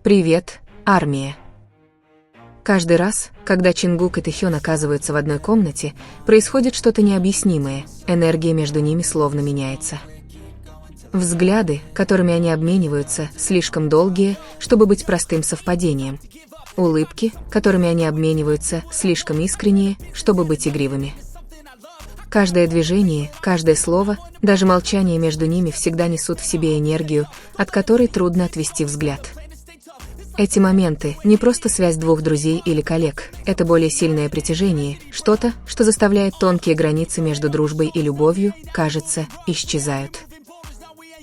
Привет, армия. Каждый раз, когда Чингук и Тэхён оказываются в одной комнате, происходит что-то необъяснимое, энергия между ними словно меняется. Взгляды, которыми они обмениваются, слишком долгие, чтобы быть простым совпадением. Улыбки, которыми они обмениваются, слишком искренние, чтобы быть игривыми. Каждое движение, каждое слово, даже молчание между ними всегда несут в себе энергию, от которой трудно отвести взгляд. Эти моменты – не просто связь двух друзей или коллег, это более сильное притяжение, что-то, что заставляет тонкие границы между дружбой и любовью, кажется, исчезают.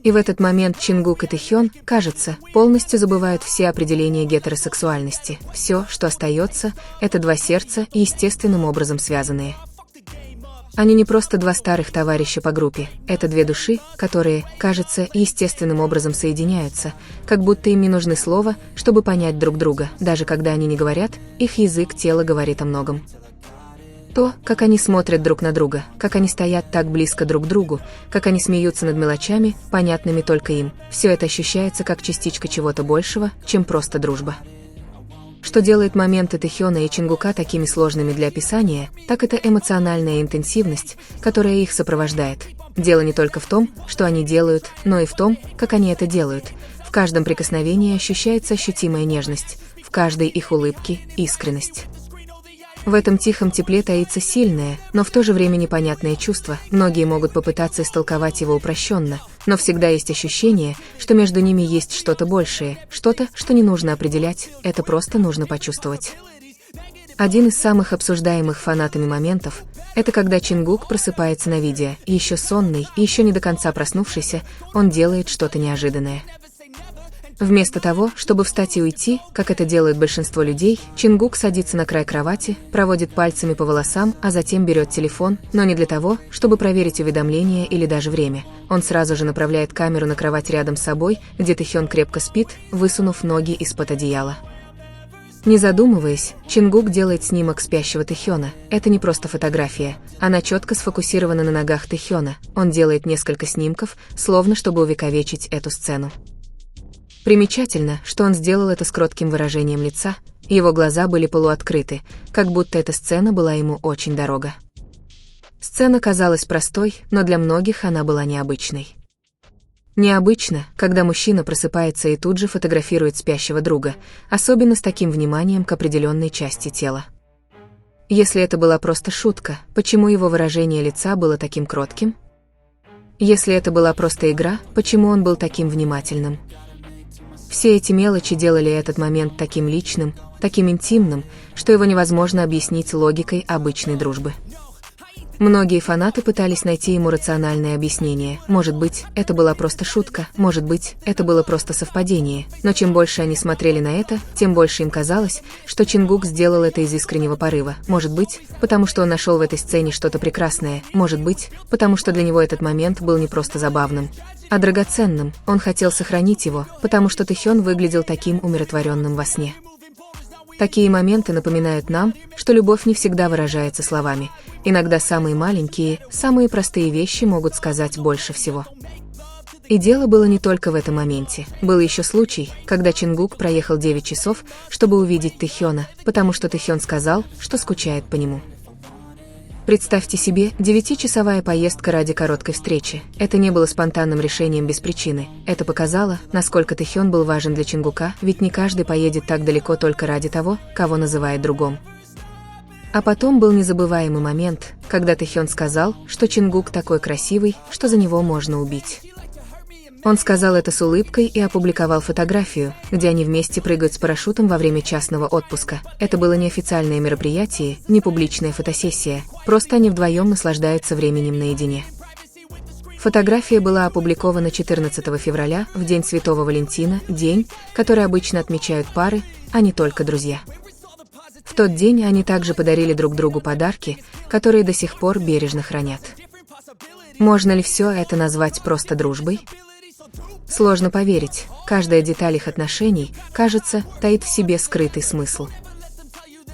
И в этот момент Чингук и Тэхён, кажется, полностью забывают все определения гетеросексуальности. Все, что остается, это два сердца, естественным образом связанные. Они не просто два старых товарища по группе, это две души, которые, кажется, естественным образом соединяются, как будто им не нужны слова, чтобы понять друг друга, даже когда они не говорят, их язык тела говорит о многом. То, как они смотрят друг на друга, как они стоят так близко друг к другу, как они смеются над мелочами, понятными только им, все это ощущается как частичка чего-то большего, чем просто дружба. Что делает моменты Тэхёна и Чингука такими сложными для описания, так это эмоциональная интенсивность, которая их сопровождает. Дело не только в том, что они делают, но и в том, как они это делают. В каждом прикосновении ощущается ощутимая нежность, в каждой их улыбке – искренность. В этом тихом тепле таится сильное, но в то же время непонятное чувство. Многие могут попытаться истолковать его упрощенно, но всегда есть ощущение, что между ними есть что-то большее, что-то, что не нужно определять, это просто нужно почувствовать. Один из самых обсуждаемых фанатами моментов – это когда Чингук просыпается на видео, еще сонный и еще не до конца проснувшийся, он делает что-то неожиданное. Вместо того, чтобы встать и уйти, как это делают большинство людей, Чингук садится на край кровати, проводит пальцами по волосам, а затем берет телефон, но не для того, чтобы проверить уведомления или даже время. Он сразу же направляет камеру на кровать рядом с собой, где Тэхён крепко спит, высунув ноги из-под одеяла. Не задумываясь, Чингук делает снимок спящего Тэхёна. Это не просто фотография, она четко сфокусирована на ногах Тэхёна. Он делает несколько снимков, словно чтобы увековечить эту сцену. Примечательно, что он сделал это с кротким выражением лица, его глаза были полуоткрыты, как будто эта сцена была ему очень дорога. Сцена казалась простой, но для многих она была необычной. Необычно, когда мужчина просыпается и тут же фотографирует спящего друга, особенно с таким вниманием к определенной части тела. Если это была просто шутка, почему его выражение лица было таким кротким? Если это была просто игра, почему он был таким внимательным? Все эти мелочи делали этот момент таким личным, таким интимным, что его невозможно объяснить логикой обычной дружбы. Многие фанаты пытались найти ему рациональное объяснение. Может быть, это была просто шутка, может быть, это было просто совпадение. Но чем больше они смотрели на это, тем больше им казалось, что Чингук сделал это из искреннего порыва. Может быть, потому что он нашел в этой сцене что-то прекрасное. Может быть, потому что для него этот момент был не просто забавным, а драгоценным. Он хотел сохранить его, потому что Тэхён выглядел таким умиротворенным во сне. Такие моменты напоминают нам, что любовь не всегда выражается словами. Иногда самые маленькие, самые простые вещи могут сказать больше всего. И дело было не только в этом моменте. Был еще случай, когда Чингук проехал 9 часов, чтобы увидеть Тэхёна, потому что Тэхён сказал, что скучает по нему. Представьте себе 9-часовая поездка ради короткой встречи. Это не было спонтанным решением без причины. Это показало, насколько Тэхён был важен для Чингука, ведь не каждый поедет так далеко только ради того, кого называет другом. А потом был незабываемый момент, когда Тэхён сказал, что Чингук такой красивый, что за него можно убить. Он сказал это с улыбкой и опубликовал фотографию, где они вместе прыгают с парашютом во время частного отпуска. Это было не официальное мероприятие, не публичная фотосессия, просто они вдвоем наслаждаются временем наедине. Фотография была опубликована 14 февраля, в День Святого Валентина, день, который обычно отмечают пары, а не только друзья. В тот день они также подарили друг другу подарки, которые до сих пор бережно хранят. Можно ли все это назвать просто дружбой? Сложно поверить, каждая деталь их отношений, кажется, таит в себе скрытый смысл.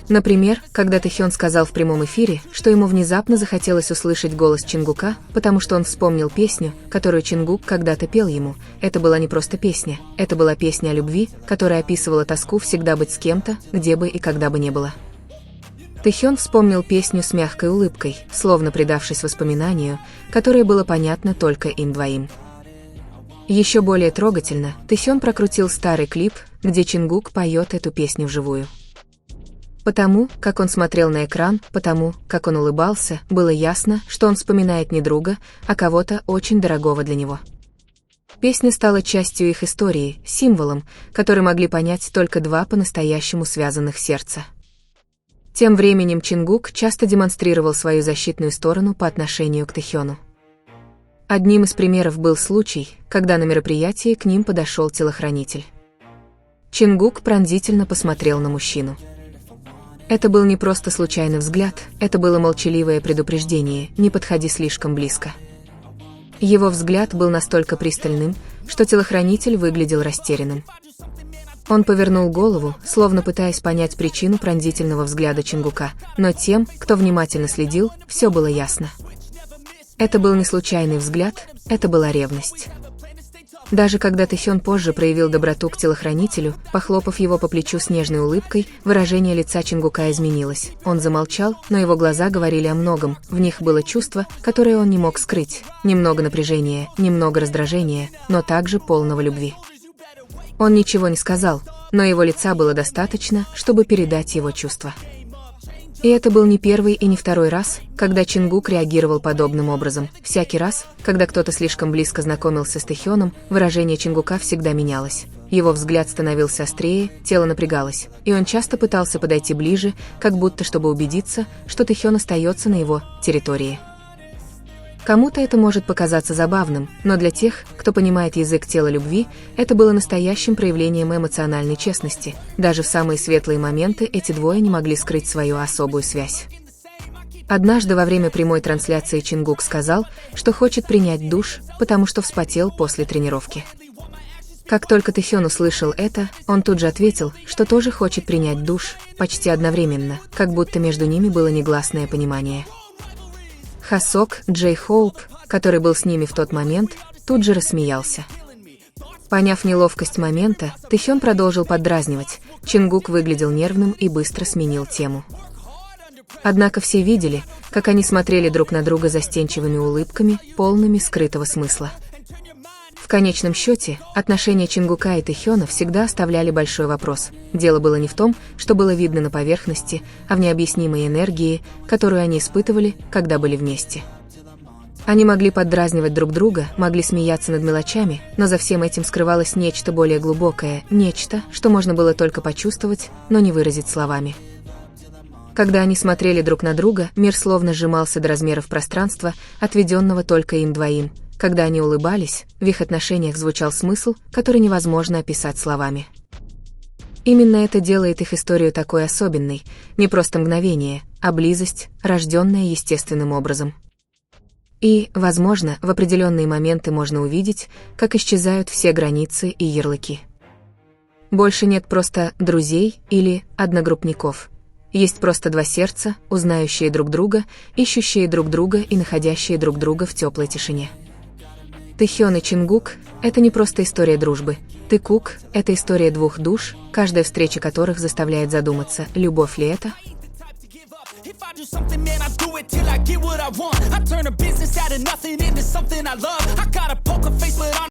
Например, когда Тэхён сказал в прямом эфире, что ему внезапно захотелось услышать голос Чингука, потому что он вспомнил песню, которую Чингук когда-то пел ему. Это была не просто песня, это была песня о любви, которая описывала тоску всегда быть с кем-то, где бы и когда бы не было. Тэхён вспомнил песню с мягкой улыбкой, словно предавшись воспоминанию, которое было понятно только им двоим. Еще более трогательно, Тэхён прокрутил старый клип, где Чингук поет эту песню вживую. Потому, как он смотрел на экран, потому, как он улыбался, было ясно, что он вспоминает не друга, а кого-то очень дорогого для него. Песня стала частью их истории, символом, который могли понять только два по-настоящему связанных сердца. Тем временем Чингук часто демонстрировал свою защитную сторону по отношению к Тэхёну. Одним из примеров был случай, когда на мероприятии к ним подошел телохранитель. Чингук пронзительно посмотрел на мужчину. Это был не просто случайный взгляд, это было молчаливое предупреждение: не подходи слишком близко. Его взгляд был настолько пристальным, что телохранитель выглядел растерянным. Он повернул голову, словно пытаясь понять причину пронзительного взгляда Чингука, но тем, кто внимательно следил, все было ясно. Это был не случайный взгляд, это была ревность. Даже когда Тэхён позже проявил доброту к телохранителю, похлопав его по плечу с нежной улыбкой, выражение лица Чингука изменилось. Он замолчал, но его глаза говорили о многом, в них было чувство, которое он не мог скрыть. Немного напряжения, немного раздражения, но также полного любви. Он ничего не сказал, но его лица было достаточно, чтобы передать его чувства. И это был не первый и не второй раз, когда Чингук реагировал подобным образом. Всякий раз, когда кто-то слишком близко знакомился с Тэхёном, выражение Чингука всегда менялось. Его взгляд становился острее, тело напрягалось, и он часто пытался подойти ближе, как будто чтобы убедиться, что Тэхён остается на его территории. Кому-то это может показаться забавным, но для тех, кто понимает язык тела любви, это было настоящим проявлением эмоциональной честности. Даже в самые светлые моменты эти двое не могли скрыть свою особую связь. Однажды во время прямой трансляции Чингук сказал, что хочет принять душ, потому что вспотел после тренировки. Как только Тэхён услышал это, он тут же ответил, что тоже хочет принять душ, почти одновременно, как будто между ними было негласное понимание. Хасок, Джей Хоуп, который был с ними в тот момент, тут же рассмеялся. Поняв неловкость момента, Тэхён продолжил поддразнивать. Чингук выглядел нервным и быстро сменил тему. Однако все видели, как они смотрели друг на друга застенчивыми улыбками, полными скрытого смысла. В конечном счете, отношения Чингука и Тэхёна всегда оставляли большой вопрос. Дело было не в том, что было видно на поверхности, а в необъяснимой энергии, которую они испытывали, когда были вместе. Они могли поддразнивать друг друга, могли смеяться над мелочами, но за всем этим скрывалось нечто более глубокое, нечто, что можно было только почувствовать, но не выразить словами. Когда они смотрели друг на друга, мир словно сжимался до размеров пространства, отведенного только им двоим. Когда они улыбались, в их отношениях звучал смысл, который невозможно описать словами. Именно это делает их историю такой особенной, не просто мгновение, а близость, рожденная естественным образом. И, возможно, в определенные моменты можно увидеть, как исчезают все границы и ярлыки. Больше нет просто друзей или одногруппников. Есть просто два сердца, узнающие друг друга, ищущие друг друга и находящие друг друга в теплой тишине. Тэхён и Чингук — это не просто история дружбы. Тэкук — это история двух душ, каждая встреча которых заставляет задуматься, любовь ли это? If I do something, man, I do it till I get what I want. I turn a business out of nothing into something I love. I got a